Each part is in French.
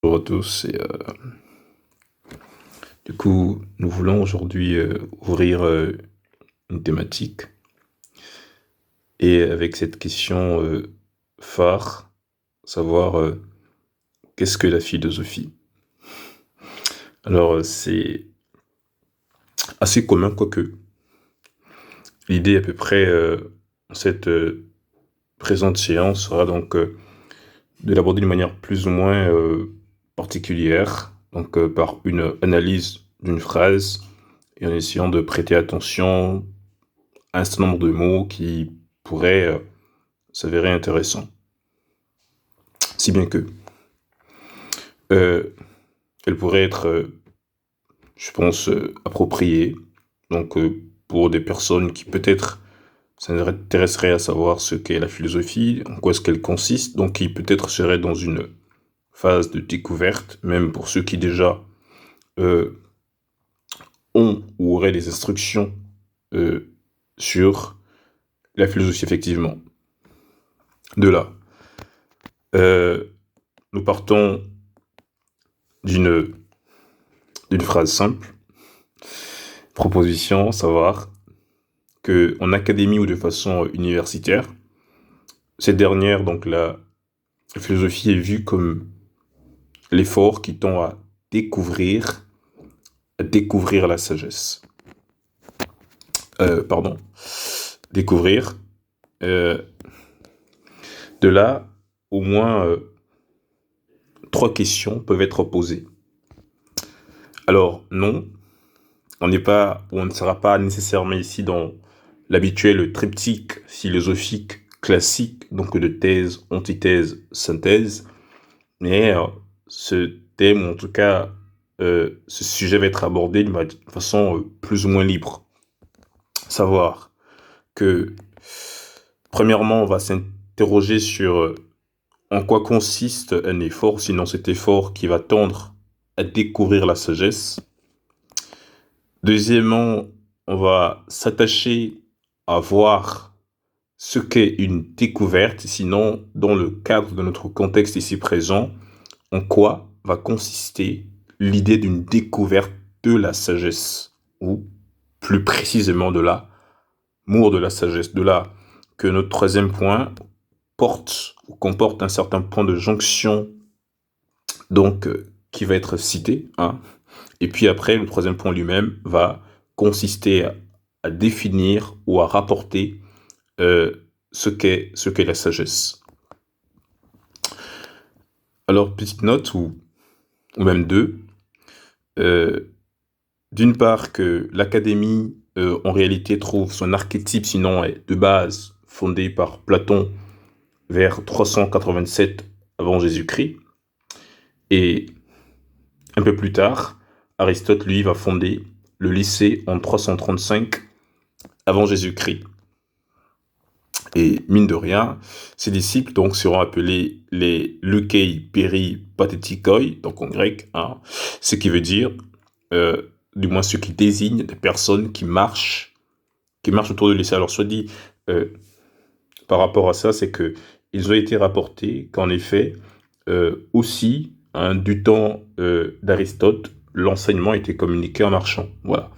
Bonjour à tous. Du coup, nous voulons aujourd'hui ouvrir une thématique et avec cette question phare, savoir qu'est-ce que la philosophie? Alors, c'est assez commun, quoique l'idée à peu près en cette présente séance sera donc de l'aborder d'une manière plus ou moins particulière, donc par une analyse d'une phrase et en essayant de prêter attention à un certain nombre de mots qui pourraient s'avérer intéressants. Si bien que euh, elle pourrait être, je pense, appropriée, donc pour des personnes qui peut-être s'intéresseraient à savoir ce qu'est la philosophie, en quoi est-ce qu'elle consiste, donc qui peut-être seraient dans une phase de découverte, même pour ceux qui déjà euh, ont ou auraient des instructions euh, sur la philosophie, effectivement. De là, euh, nous partons d'une d'une phrase simple, proposition, savoir que en académie ou de façon universitaire, cette dernière, donc la philosophie est vue comme l'effort qui tend découvrir, à découvrir la sagesse. Pardon, découvrir. Euh, de là, au moins trois questions peuvent être posées. Alors, non, on ne sera pas nécessairement ici dans l'habituel triptyque philosophique classique, donc de thèse, antithèse, synthèse, mais ce thème, ou en tout cas ce sujet va être abordé d'une façon plus ou moins libre. Savoir que, premièrement, on va s'interroger sur en quoi consiste un effort, sinon cet effort qui va tendre à découvrir la sagesse. Deuxièmement, on va s'attacher à voir ce qu'est une découverte, sinon dans le cadre de notre contexte ici présent, en quoi va consister l'idée d'une découverte de la sagesse, ou plus précisément de l'amour de la sagesse, de là que notre troisième point porte ou comporte un certain point de jonction, donc qui va être cité, hein. Et puis après, le troisième point lui-même va consister à définir ou à rapporter ce qu'est la sagesse. Alors, petite note, ou même deux. Euh, D'une part, que l'académie, en réalité, trouve son archétype, sinon est de base, fondé par Platon vers 387 avant Jésus-Christ. Et un peu plus tard, Aristote, lui, va fonder le lycée en 335 avant Jésus-Christ. Et mine de rien, ses disciples donc seront appelés les Leucei Peripatetikoi, donc en grec, hein, ce qui veut dire, du moins ce qui désigne des personnes qui marchent autour de lycée. Alors soit dit, euh, par rapport à ça, c'est que ils ont été rapportés qu'en effet, aussi, hein, du temps d'Aristote, l'enseignement était communiqué en marchant. Voilà.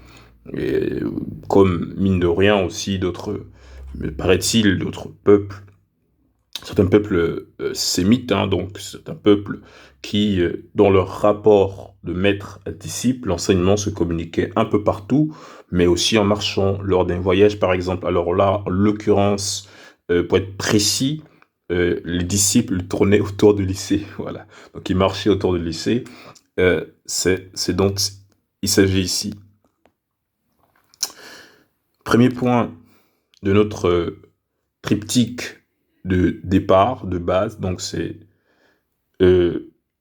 Et comme mine de rien aussi d'autres, me paraît-il, d'autres peuples, certains peuples sémites, hein, donc certains peuples qui, dans leur rapport de maître à disciple, l'enseignement se communiquait un peu partout, mais aussi en marchant lors d'un voyage, par exemple. Alors là, en l'occurrence, pour être précis, les disciples tournaient autour du lycée, voilà. Donc ils marchaient autour du lycée. C'est dont il s'agit ici. Premier point de notre triptyque de départ, de base, donc c'est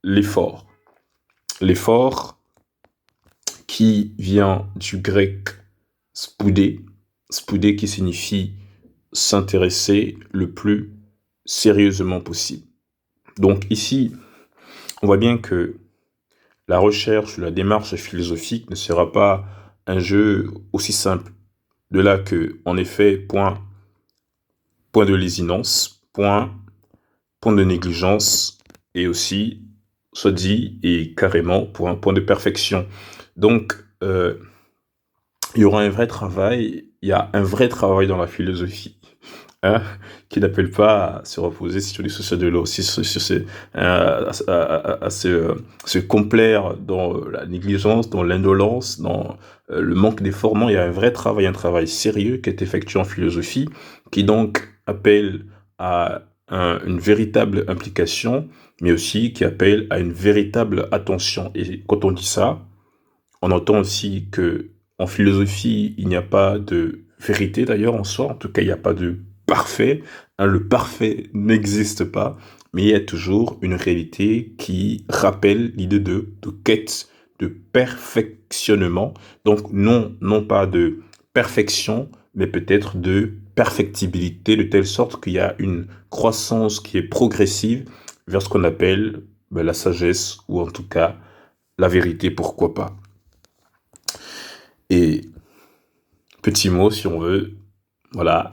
l'effort. L'effort qui vient du grec spoudé, spoudé qui signifie s'intéresser le plus sérieusement possible. Donc ici, on voit bien que la recherche ou la démarche philosophique ne sera pas un jeu aussi simple. De là que, en effet, point de lésinence, point de négligence, et aussi soit dit et carrément pour un point de perfection. Donc, il y aura un vrai travail, il y a un vrai travail dans la philosophie, hein, qui n'appelle pas à se reposer sur les sociétés de l'eau, aussi sur se complaire dans la négligence, dans l'indolence, dans le manque d'effort. Non, il y a un travail sérieux qui est effectué en philosophie, qui donc appelle à une véritable implication, mais aussi qui appelle à une véritable attention. Et quand on dit ça, on entend aussi que en philosophie, il n'y a pas de vérité d'ailleurs en soi, en tout cas, il n'y a pas de parfait. Hein, le parfait n'existe pas, mais il y a toujours une réalité qui rappelle l'idée de quête, de perfectionnement. Donc non pas de perfection, mais peut-être de perfectibilité, de telle sorte qu'il y a une croissance qui est progressive vers ce qu'on appelle la sagesse, ou en tout cas la vérité, pourquoi pas. Et petit mot, si on veut, voilà,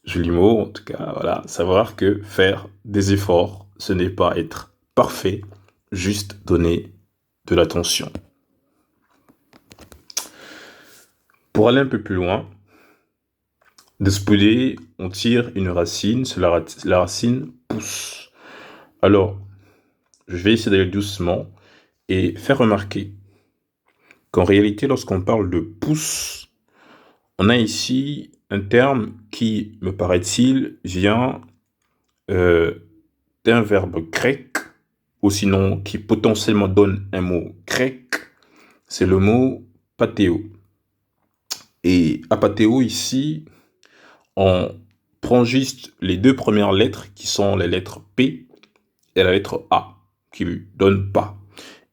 joli mot, en tout cas, voilà, savoir que faire des efforts, ce n'est pas être parfait, juste donner de l'attention. Pour aller un peu plus loin, de ce poulet, on tire une racine, la racine pousse. Alors, je vais essayer d'aller doucement et faire remarquer qu'en réalité, lorsqu'on parle de pousse, on a ici un terme qui, me paraît-il, vient d'un verbe grec, ou sinon qui potentiellement donne un mot grec, c'est le mot patéo. Et apathéo ici, on prend juste les deux premières lettres qui sont les lettres P et la lettre A, qui lui donne pas.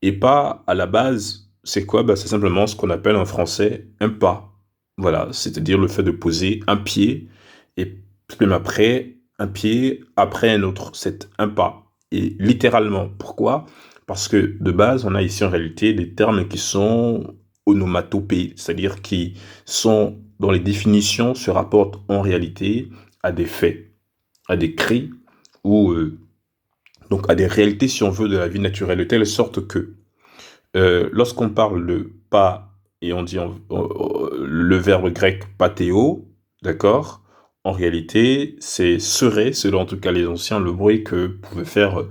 Et pas, à la base, c'est quoi? C'est simplement ce qu'on appelle en français un pas. Voilà, c'est-à-dire le fait de poser un pied et même après, un pied après un autre. C'est un pas. Et littéralement, pourquoi? Parce que de base, on a ici en réalité des termes qui sont onomatopées, c'est-à-dire qui sont, dans les définitions, se rapportent en réalité à des faits, à des cris ou donc à des réalités, si on veut, de la vie naturelle, de telle sorte que lorsqu'on parle de pas et on dit le verbe grec patéo, d'accord, en réalité, c'est serait, selon en tout cas les anciens, le bruit que pouvait faire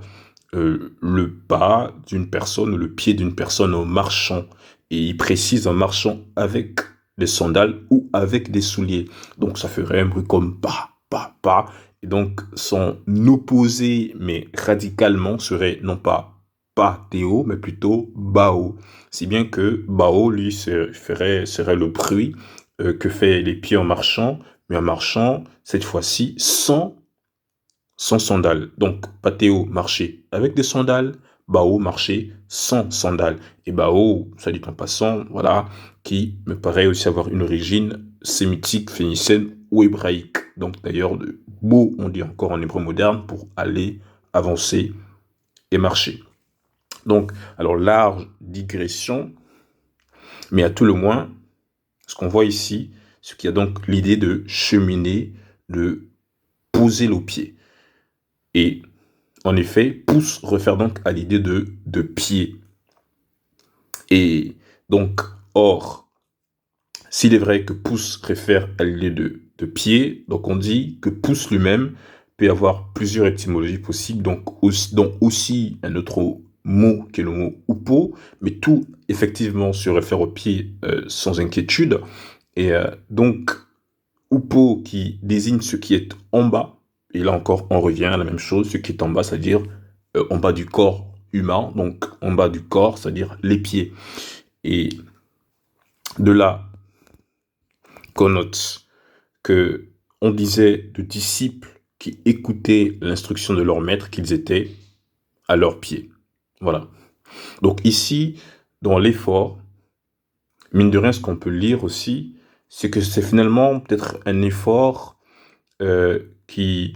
le pas d'une personne, le pied d'une personne en marchant. Et il précise en marchant avec des sandales ou avec des souliers. Donc ça ferait un bruit comme pas, pas, pas. Et donc son opposé, mais radicalement, serait non pas Théo, mais plutôt Bao. Si bien que Bao, lui, serait le bruit que fait les pieds en marchant, mais en marchant, cette fois-ci, sans sandales. Donc, Pathéo marchait avec des sandales, Bao marchait sans sandales. Et Bao, ça dit en passant, voilà, qui me paraît aussi avoir une origine sémitique, phénicienne ou hébraïque. Donc, d'ailleurs, de Bo, on dit encore en hébreu moderne, pour aller, avancer et marcher. Donc, alors, large digression, mais à tout le moins, ce qu'on voit ici, ce qui a donc l'idée de cheminer, de poser le pied. Et en effet, pouce réfère donc à l'idée de pied. Et donc, or, s'il est vrai que pouce réfère à l'idée de pied, donc on dit que pouce lui-même peut avoir plusieurs étymologies possibles, donc aussi un autre mot qui est le mot oupo, mais tout effectivement se réfère au pied sans inquiétude. Et donc, oupo qui désigne ce qui est en bas, et là encore, on revient à la même chose, ce qui est en bas, c'est-à-dire en bas du corps humain, donc en bas du corps, c'est-à-dire les pieds. Et de là qu'on note que on disait de disciples qui écoutaient l'instruction de leur maître qu'ils étaient à leurs pieds. Voilà. Donc ici, dans l'effort, mine de rien, ce qu'on peut lire aussi, c'est que c'est finalement peut-être un effort qui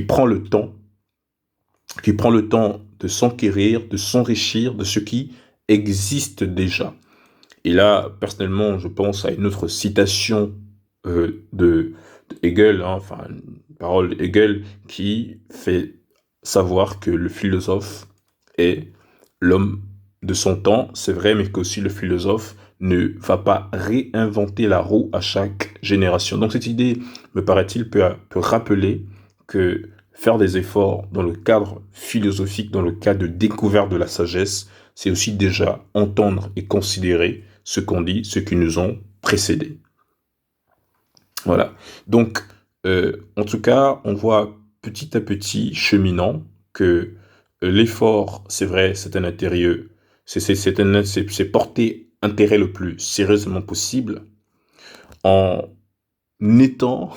prend le temps, de s'enquérir, de s'enrichir de ce qui existe déjà. Et là, personnellement, je pense à une autre citation de Hegel, hein, enfin, une parole de Hegel qui fait savoir que le philosophe est l'homme de son temps, c'est vrai, mais qu'aussi le philosophe ne va pas réinventer la roue à chaque génération. Donc cette idée, me paraît-il, peut rappeler que faire des efforts dans le cadre philosophique, dans le cadre de découverte de la sagesse, c'est aussi déjà entendre et considérer ce qu'on dit, ceux qui nous ont précédés. Voilà. Donc, en tout cas, on voit petit à petit, cheminant, que l'effort, c'est vrai, c'est un intérêt, c'est porter intérêt le plus sérieusement possible en étant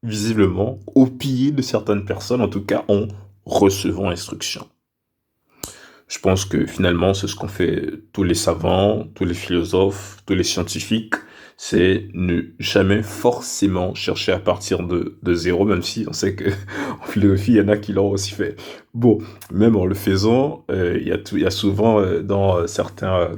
visiblement au pied de certaines personnes, en tout cas en recevant instruction. Je pense que finalement, c'est ce qu'ont fait tous les savants, tous les philosophes, tous les scientifiques, c'est ne jamais forcément chercher à partir de zéro, même si on sait que en philosophie, il y en a qui l'ont aussi fait. Bon, même en le faisant, il y a souvent dans certains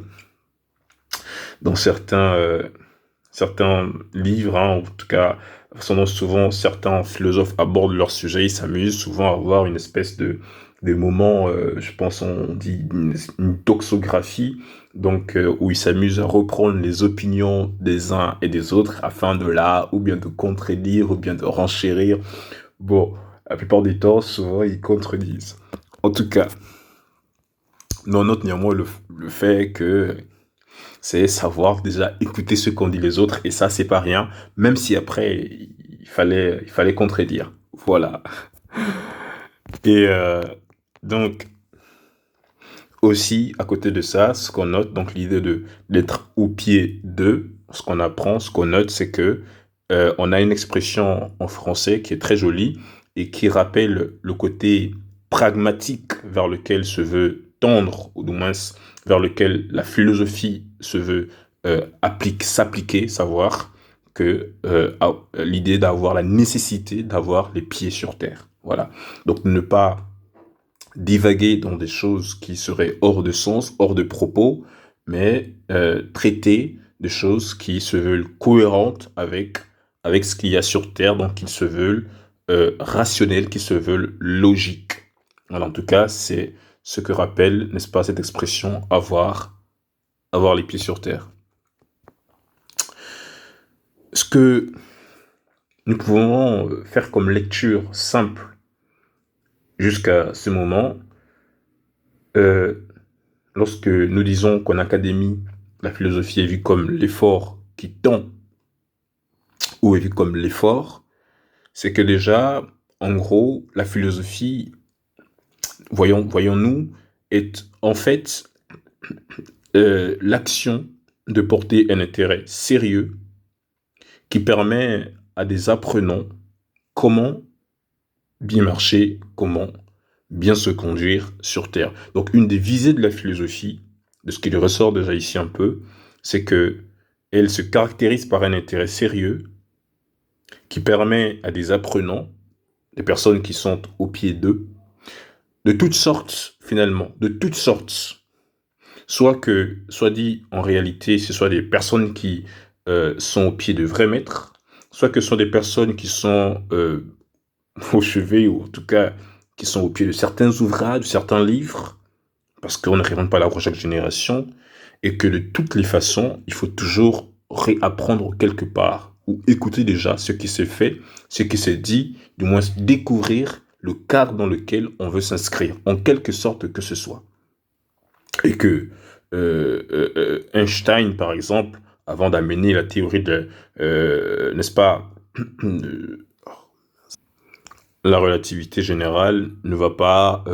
livres, hein, en tout cas, souvent certains philosophes abordent leur sujet, ils s'amusent souvent à avoir une espèce de des moments, je pense on dit une toxographie, donc où ils s'amusent à reprendre les opinions des uns et des autres afin de là, ou bien de contredire, ou bien de renchérir. Bon, la plupart du temps, souvent ils contredisent. En tout cas, non, note néanmoins le fait que c'est savoir déjà écouter ce qu'ont dit les autres, et ça, c'est pas rien, même si après, il fallait contredire. Voilà. Et donc, aussi, à côté de ça, ce qu'on note, donc l'idée d'être au pied d'eux, ce qu'on apprend, ce qu'on note, c'est que on a une expression en français qui est très jolie et qui rappelle le côté pragmatique vers lequel se veut tendre, ou du moins vers lequel la philosophie se veut s'appliquer, savoir que l'idée d'avoir la nécessité d'avoir les pieds sur terre. Voilà. Donc ne pas divaguer dans des choses qui seraient hors de sens, hors de propos, mais traiter des choses qui se veulent cohérentes avec ce qu'il y a sur Terre, donc qui se veulent rationnels, qui se veulent logiques. Voilà, en tout cas, c'est ce que rappelle, n'est-ce pas, cette expression avoir les pieds sur Terre. Ce que nous pouvons faire comme lecture simple jusqu'à ce moment, lorsque nous disons qu'en académie, la philosophie est vue comme l'effort qui tend ou est vue comme l'effort, c'est que déjà, en gros, la philosophie, voyons-nous, est en fait l'action de porter un intérêt sérieux qui permet à des apprenants comment bien marcher, comment bien se conduire sur Terre. Donc une des visées de la philosophie, de ce qui lui ressort déjà ici un peu, c'est que elle se caractérise par un intérêt sérieux qui permet à des apprenants, des personnes qui sont au pied d'eux, de toutes sortes finalement, de toutes sortes, soit dit en réalité, ce soit des personnes qui sont au pied de vrais maîtres, soit que ce sont des personnes qui sont au chevet, ou en tout cas qui sont au pied de certains ouvrages, de certains livres, parce qu'on ne réinvente pas la roue chaque génération, et que de toutes les façons, il faut toujours réapprendre quelque part, ou écouter déjà ce qui s'est fait, ce qui s'est dit, du moins découvrir le cadre dans lequel on veut s'inscrire, en quelque sorte que ce soit. Et que Einstein, par exemple, avant d'amener la théorie de, n'est-ce pas, la relativité générale, ne va pas,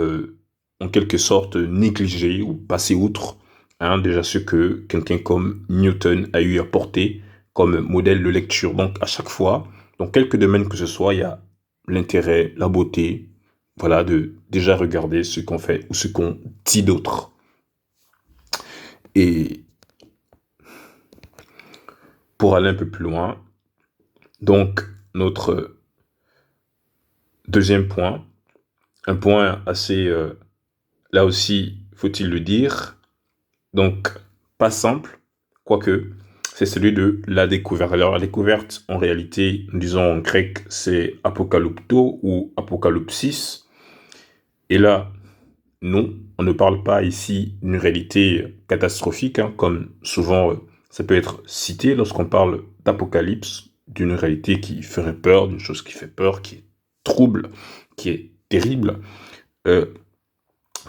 en quelque sorte, négliger ou passer outre déjà ce que quelqu'un comme Newton a eu à porter comme modèle de lecture. Donc, à chaque fois, dans quelques domaines que ce soit, il y a l'intérêt, la beauté, voilà, de déjà regarder ce qu'on fait ou ce qu'on dit d'autre. Et pour aller un peu plus loin, donc, notre deuxième point, un point assez, là aussi, faut-il le dire, donc pas simple, quoique, c'est celui de la découverte. Alors la découverte, en réalité, nous disons en grec, c'est apocalypto ou apocalypsis. Et là, non, on ne parle pas ici d'une réalité catastrophique, hein, comme souvent ça peut être cité lorsqu'on parle d'apocalypse, d'une réalité qui ferait peur, d'une chose qui fait peur, qui est trouble, qui est terrible. Euh,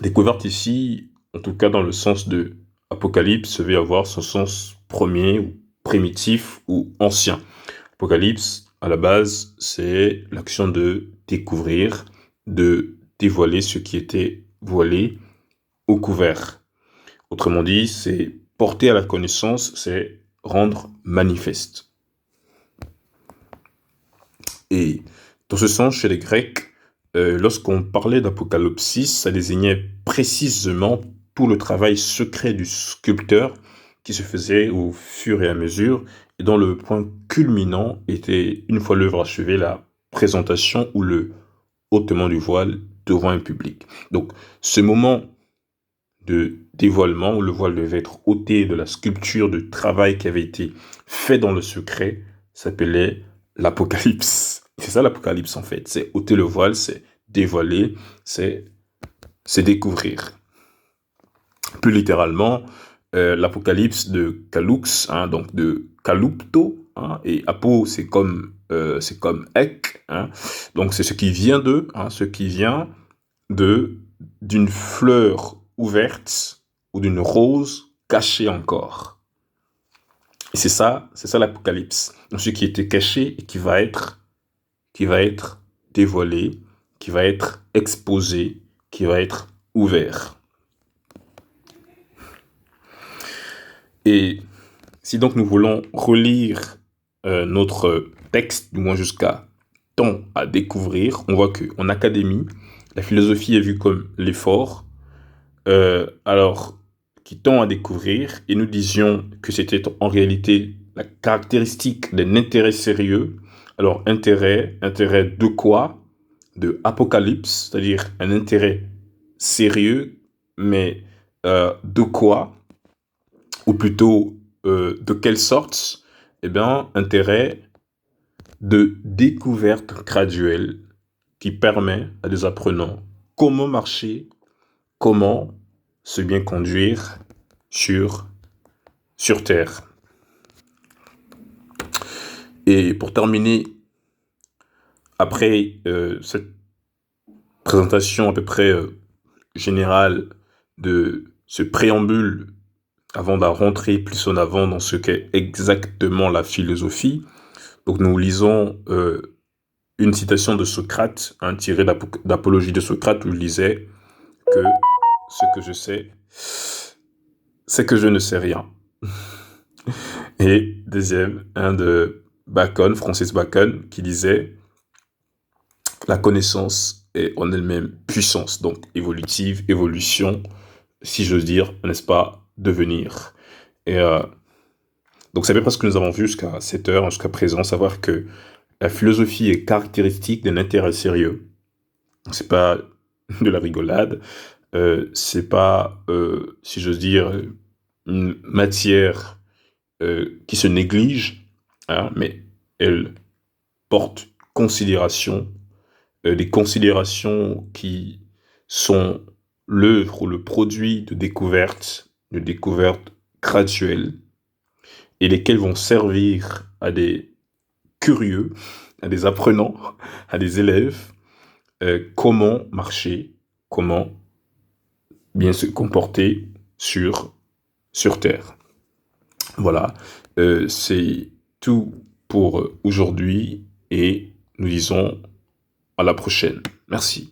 Découverte ici, en tout cas dans le sens de apocalypse, veut avoir son sens premier ou primitif ou ancien. Apocalypse, à la base, c'est l'action de découvrir, de dévoiler ce qui était voilé au couvert. Autrement dit, c'est porter à la connaissance, c'est rendre manifeste. Et dans ce sens, chez les Grecs, lorsqu'on parlait d'apocalypsis, ça désignait précisément tout le travail secret du sculpteur qui se faisait au fur et à mesure, et dont le point culminant était, une fois l'œuvre achevée, la présentation ou le ôtement du voile devant un public. Donc, ce moment de dévoilement, où le voile devait être ôté de la sculpture, de travail qui avait été fait dans le secret, s'appelait l'apocalypse. C'est ça l'apocalypse en fait, c'est ôter le voile, c'est dévoiler, c'est découvrir. Plus littéralement, l'apocalypse de Kalux, hein, donc de Kalupto, hein, et apo c'est comme ek, hein, donc c'est ce qui vient de, hein, ce qui vient de d'une fleur ouverte ou d'une rose cachée encore. Et c'est ça l'apocalypse. Donc ce qui était caché et qui va être dévoilé, qui va être exposé, qui va être ouvert. Et si donc nous voulons relire notre texte, du moins jusqu'à temps à découvrir, on voit qu'en académie, la philosophie est vue comme l'effort, alors qui tend à découvrir, et nous disions que c'était en réalité la caractéristique d'un intérêt sérieux. Alors intérêt de quoi? De apocalypse, c'est-à-dire un intérêt sérieux, mais de quoi? Ou plutôt de quelle sorte? Eh bien, intérêt de découverte graduelle qui permet à des apprenants comment marcher, comment se bien conduire sur Terre. Et pour terminer, après cette présentation à peu près générale de ce préambule, avant de rentrer plus en avant dans ce qu'est exactement la philosophie, donc nous lisons une citation de Socrate, hein, tirée d'Apologie de Socrate, où il disait que ce que je sais, c'est que je ne sais rien. Et deuxième, de Bacon, Francis Bacon, qui disait la connaissance est en elle-même puissance, donc évolutive, évolution, si j'ose dire, n'est-ce pas, devenir. Et donc c'est à peu près ce que nous avons vu jusqu'à cette heure, jusqu'à présent, savoir que la philosophie est caractéristique d'un intérêt sérieux. C'est pas de la rigolade, c'est pas, si j'ose dire, une matière qui se néglige, hein, mais elle porte considération, des considérations qui sont l'œuvre ou le produit de découvertes graduelles, et lesquelles vont servir à des curieux, à des apprenants, à des élèves, comment marcher, comment bien se comporter sur Terre. Voilà, c'est tout pour aujourd'hui et nous disons à la prochaine. Merci.